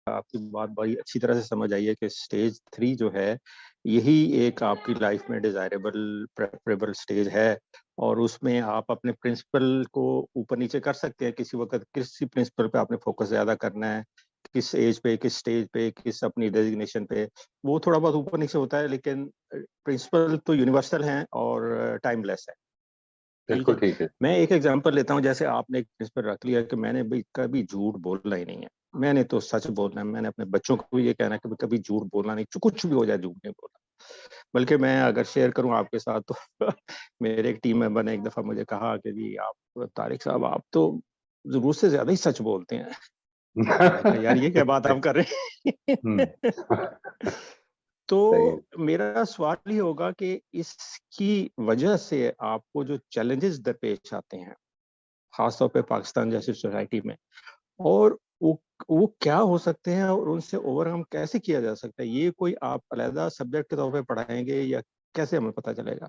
آپ کی بات بڑی اچھی طرح سے سمجھ آئی ہے کہ اسٹیج 3 جو ہے یہی ایک آپ کی لائف میں ڈیزائربل پریفریبل اسٹیج ہے، اور اس میں آپ اپنے پرنسپل کو اوپر نیچے کر سکتے ہیں. کسی وقت کسی پرنسپل پہ آپ نے فوکس زیادہ کرنا ہے، کس ایج پہ، کس اسٹیج پہ، کس اپنی ڈیزگنیشن پہ، وہ تھوڑا بہت اوپر نیچے ہوتا ہے، لیکن پرنسپل تو یونیورسل ہیں اور ٹائم لیس ہے. ٹھیک ہے. بالکل ٹھیک ہے. میں ایک ایگزامپل لیتا ہوں. جیسے آپ نے ایک پرنسپل رکھ لیا کہ میں نے بھی کبھی جھوٹ بولنا ہی نہیں ہے، میں نے تو سچ بولنا ہے. میں نے اپنے بچوں کو بھی یہ کہنا ہے کہ کبھی جھوٹ بولنا نہیں، کچھ بھی ہو جائے جھوٹ نہیں بولنا. بلکہ میں اگر شیئر کروں آپ کے ساتھ تو میرے ایک ٹیم ممبر نے ایک دفعہ مجھے کہا کہ جی آپ طارق صاحب آپ تو ضرورت سے زیادہ ہی سچ بولتے ہیں. میں نے کہا یار یہ کیا بات آپ کر رہے ہیں. تو میرا سوال یہ ہوگا کہ اس کی وجہ سے آپ کو جو چیلنجز درپیش آتے ہیں خاص طور پہ پاکستان جیسی سوسائٹی میں، اور وہ کیا ہو سکتے ہیں اور ان سے اوور کم کیسے کیا جا سکتا ہے، یہ کوئی آپ علیحدہ سبجیکٹ کے طور پہ پڑھائیں گے یا کیسے ہمیں پتہ چلے گا؟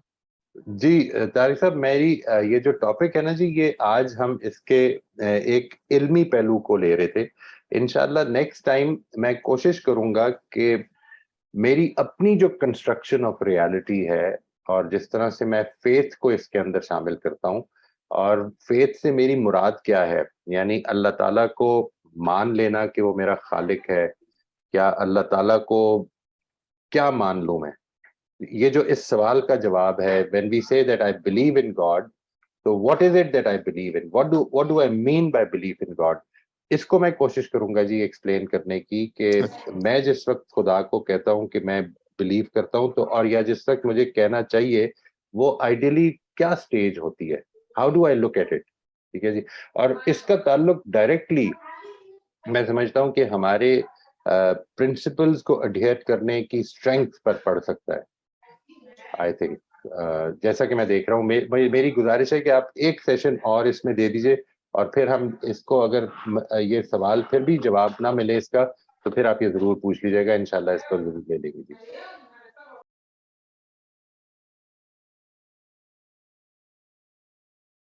جی طارق صاحب، میری یہ جو ٹاپک ہے نا جی، یہ آج ہم اس کے ایک علمی پہلو کو لے رہے تھے. انشاءاللہ نیکسٹ ٹائم میں کوشش کروں گا کہ میری اپنی جو کنسٹرکشن آف ریالٹی ہے اور جس طرح سے میں فیتھ کو اس کے اندر شامل کرتا ہوں، اور فیتھ سے میری مراد کیا ہے، یعنی اللہ تعالیٰ کو مان لینا کہ وہ میرا خالق ہے، کیا اللہ تعالیٰ کو کیا مان لوں میں. یہ جو اس سوال کا جواب ہے when we say that I believe in God, so what is it that I believe in, what do I mean by belief in God. اس کو میں کوشش کروں گا جی ایکسپلین کرنے کی کہ میں جس وقت خدا کو کہتا ہوں کہ میں بلیو کرتا ہوں تو، اور یا جس وقت مجھے کہنا چاہیے، وہ آئیڈیلی کیا سٹیج ہوتی ہے، how do I look at it. ٹھیک ہے جی. اور اس کا تعلق ڈائریکٹلی میں سمجھتا ہوں کہ ہمارے پرنسپلز کو اڈہیئر کرنے کی اسٹرینگتھ پر پڑ سکتا ہے. آئی تھنک جیسا کہ میں دیکھ رہا ہوں، میری گزارش ہے کہ آپ ایک سیشن اور اس میں دے دیجئے، اور پھر ہم اس کو اگر یہ سوال پھر بھی جواب نہ ملے اس کا تو پھر آپ یہ ضرور پوچھ لیجیے گا، انشاءاللہ اس کو ضرور لے لیں گے. جی